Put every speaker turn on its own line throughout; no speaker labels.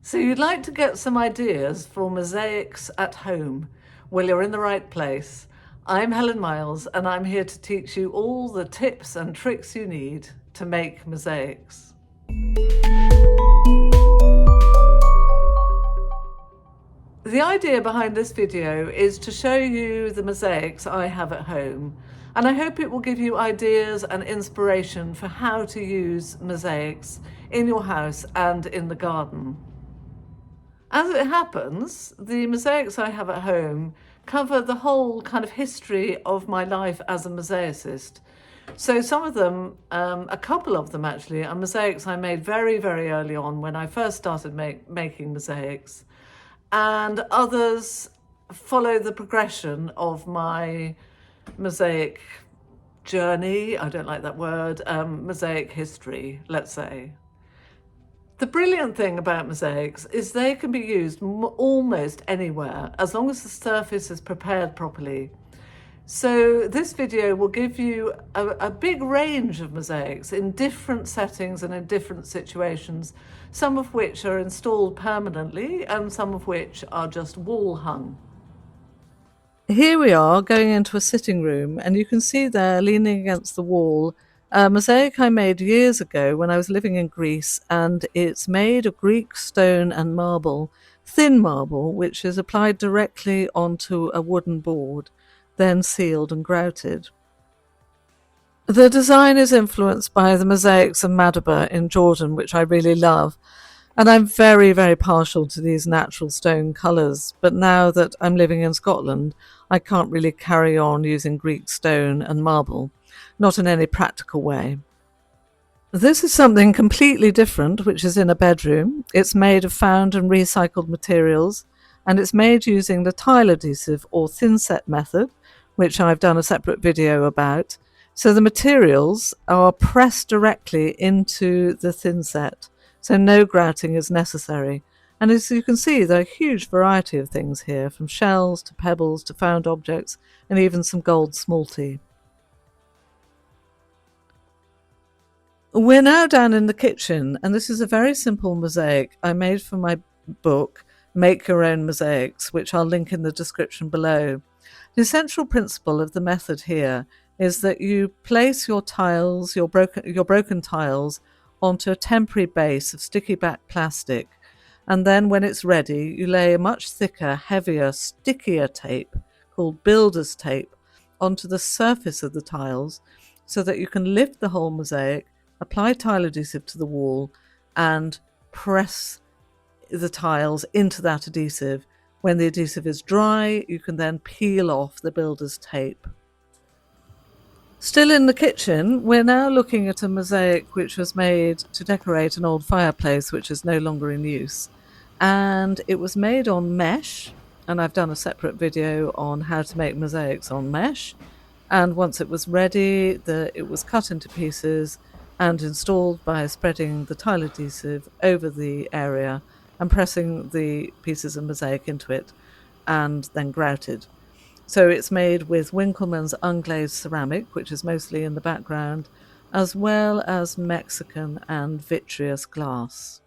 So you'd like to get some ideas for mosaics at home? Well, you're in the right place. I'm Helen Miles, and I'm here to teach you all the tips and tricks you need to make mosaics. The idea behind this video is to show you the mosaics I have at home, and I hope it will give you ideas and inspiration for how to use mosaics in your house and in the garden. As it happens, the mosaics I have at home cover the whole kind of history of my life as a mosaicist. So some of them, a couple of them actually, are mosaics I made very, very early on when I first started making mosaics. And others follow the progression of my mosaic journey. I don't like that word, mosaic history, let's say. The brilliant thing about mosaics is they can be used almost anywhere as long as the surface is prepared properly. So this video will give you a big range of mosaics in different settings and in different situations, some of which are installed permanently and some of which are just wall hung. Here we are going into a sitting room, and you can see there leaning against the wall a mosaic I made years ago when I was living in Greece, and it's made of Greek stone and marble, thin marble, which is applied directly onto a wooden board, then sealed and grouted. The design is influenced by the mosaics of Madaba in Jordan, which I really love, and I'm very, very partial to these natural stone colours, but now that I'm living in Scotland, I can't really carry on using Greek stone and marble, not in any practical way. This is something completely different, which is in a bedroom. It's made of found and recycled materials, and it's made using the tile adhesive or thinset method, which I've done a separate video about. So the materials are pressed directly into the thinset, so no grouting is necessary. And as you can see, there are a huge variety of things here, from shells to pebbles to found objects, and even some gold smalty. We're now down in the kitchen, and this is a very simple mosaic I made for my book, Make Your Own Mosaics, which I'll link in the description below. The essential principle of the method here is that you place your tiles, your broken tiles, onto a temporary base of sticky back plastic, and then when it's ready, you lay a much thicker, heavier, stickier tape called builder's tape onto the surface of the tiles so that you can lift the whole mosaic, apply tile adhesive to the wall, and press the tiles into that adhesive. When the adhesive is dry, you can then peel off the builder's tape. Still in the kitchen, we're now looking at a mosaic which was made to decorate an old fireplace which is no longer in use. And it was made on mesh, and I've done a separate video on how to make mosaics on mesh. And once it was ready, it was cut into pieces and installed by spreading the tile adhesive over the area and pressing the pieces of mosaic into it, and then grouted. So it's made with Winkleman's unglazed ceramic, which is mostly in the background, as well as Mexican and vitreous glass.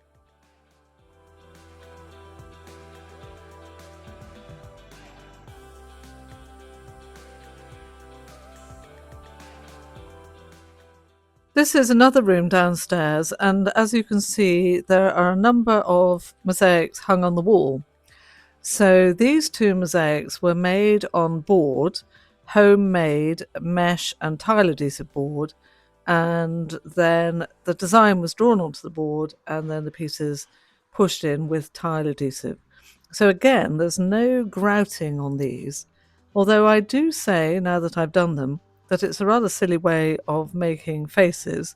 This is another room downstairs, and as you can see, there are a number of mosaics hung on the wall. So these two mosaics were made on board, homemade mesh and tile adhesive board, and then the design was drawn onto the board and then the pieces pushed in with tile adhesive. So again, there's no grouting on these, although I do say, now that I've done them, that it's a rather silly way of making faces,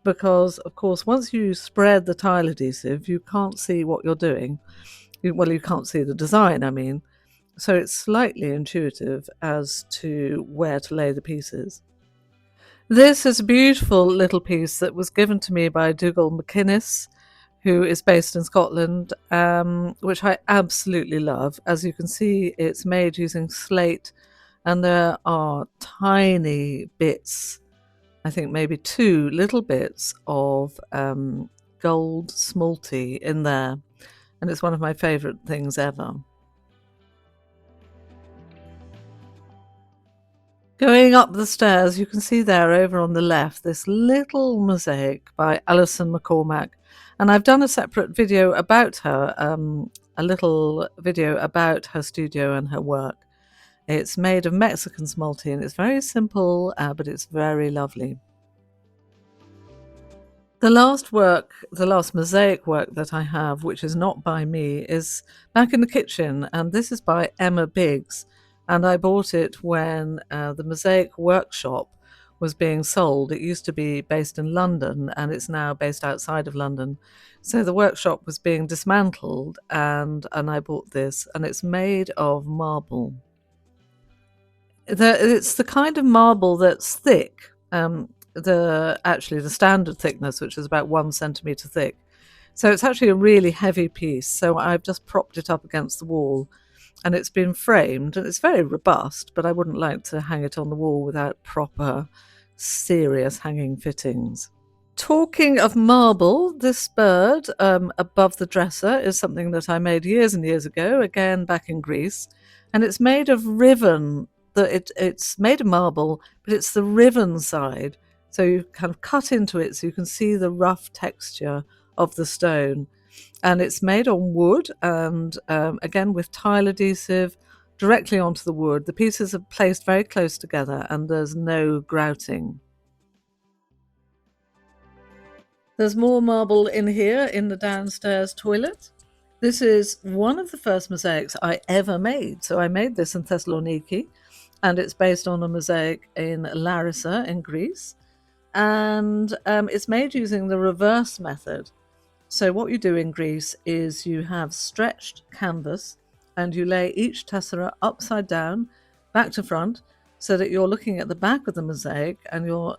because of course once you spread the tile adhesive, you can't see what you're doing. Well, you can't see the design, I mean, so it's slightly intuitive as to where to lay the pieces. This is a beautiful little piece that was given to me by Dugald MacInnes, who is based in Scotland, which I absolutely love. As you can see, it's made using slate, and there are tiny bits, I think maybe 2 little bits of gold smalty in there. and it's one of my favourite things ever. Going up the stairs, you can see there over on the left this little mosaic by Alison MacCormaic, and I've done a separate video about her, a little video about her studio and her work. It's made of Mexican smolty and it's very simple, but it's very lovely. The last mosaic work that I have, which is not by me, is back in the kitchen, and this is by Emma Biggs. And I bought it when the Mosaic workshop was being sold. It used to be based in London, and it's now based outside of London. So the workshop was being dismantled, and I bought this, and it's made of marble. It's the kind of marble that's thick. The standard thickness, which is about 1 centimetre thick. So it's actually a really heavy piece. So I've just propped it up against the wall, and it's been framed, and it's very robust, but I wouldn't like to hang it on the wall without proper, serious hanging fittings. Talking of marble, this bird above the dresser is something that I made years and years ago, again back in Greece, and it's made of Riven. It's made of marble, but it's the Riven side, so you kind of cut into it so you can see the rough texture of the stone. And it's made on wood, and again with tile adhesive directly onto the wood. The pieces are placed very close together and there's no grouting. There's more marble in here in the downstairs toilet. This is one of the first mosaics I ever made. So I made this in Thessaloniki, and it's based on a mosaic in Larissa in Greece. And it's made using the reverse method. So what you do in Greece is you have stretched canvas and you lay each tessera upside down, back to front, so that you're looking at the back of the mosaic and you're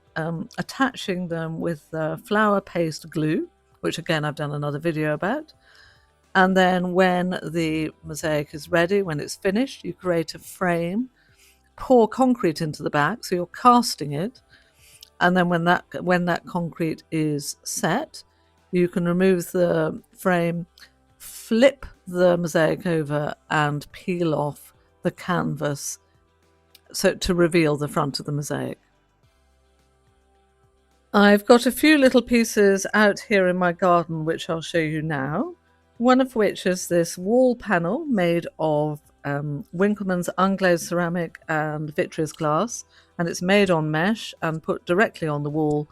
attaching them with flour paste glue, which again I've done another video about. And then when the mosaic is ready, when it's finished, you create a frame, pour concrete into the back, so you're casting it. And then when that concrete is set, you can remove the frame, flip the mosaic over, and peel off the canvas so to reveal the front of the mosaic. I've got a few little pieces out here in my garden which I'll show you now. One of which is this wall panel made of Winckelmann's unglazed ceramic and vitreous glass, and it's made on mesh and put directly on the wall,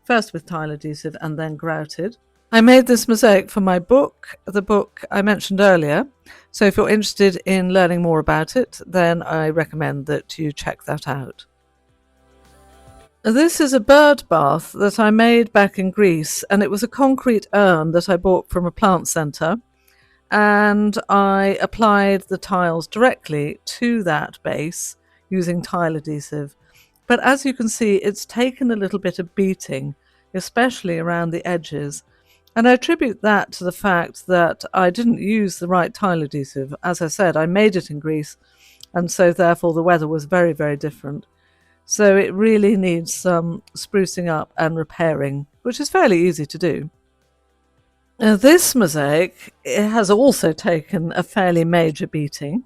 first with tile adhesive and then grouted. I made this mosaic for my book, the book I mentioned earlier, so if you're interested in learning more about it, then I recommend that you check that out. This is a bird bath that I made back in Greece, and it was a concrete urn that I bought from a plant centre, and I applied the tiles directly to that base using tile adhesive. But as you can see, it's taken a little bit of beating, especially around the edges. And I attribute that to the fact that I didn't use the right tile adhesive. As I said, I made it in Greece, and so therefore the weather was very, very different. So it really needs some sprucing up and repairing, which is fairly easy to do. This mosaic, it has also taken a fairly major beating.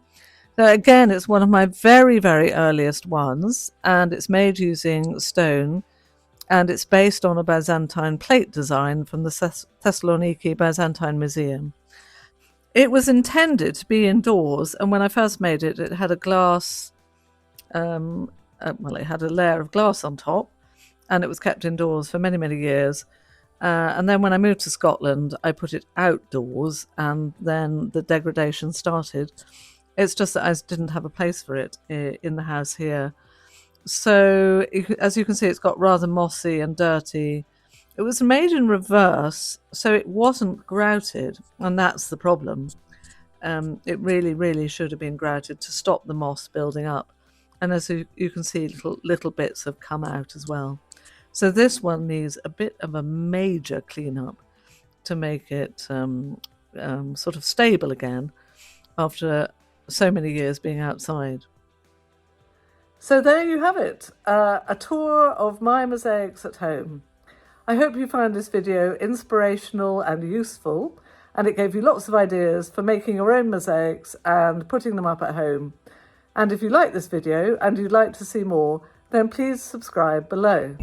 So again, it's one of my very, very earliest ones, and it's made using stone, and it's based on a Byzantine plate design from the Thessaloniki Byzantine Museum. It was intended to be indoors, and when I first made it, it had a glass, it had a layer of glass on top, and it was kept indoors for many, many years. And then when I moved to Scotland, I put it outdoors, and then the degradation started. It's just that I didn't have a place for it in the house here. So as you can see, it's got rather mossy and dirty. It was made in reverse, so it wasn't grouted, and that's the problem. It really, really should have been grouted to stop the moss building up. And as you can see, little bits have come out as well. So this one needs a bit of a major cleanup to make it sort of stable again after so many years being outside. So there you have it, a tour of my mosaics at home. I hope you found this video inspirational and useful, and it gave you lots of ideas for making your own mosaics and putting them up at home. And if you like this video and you'd like to see more, then please subscribe below.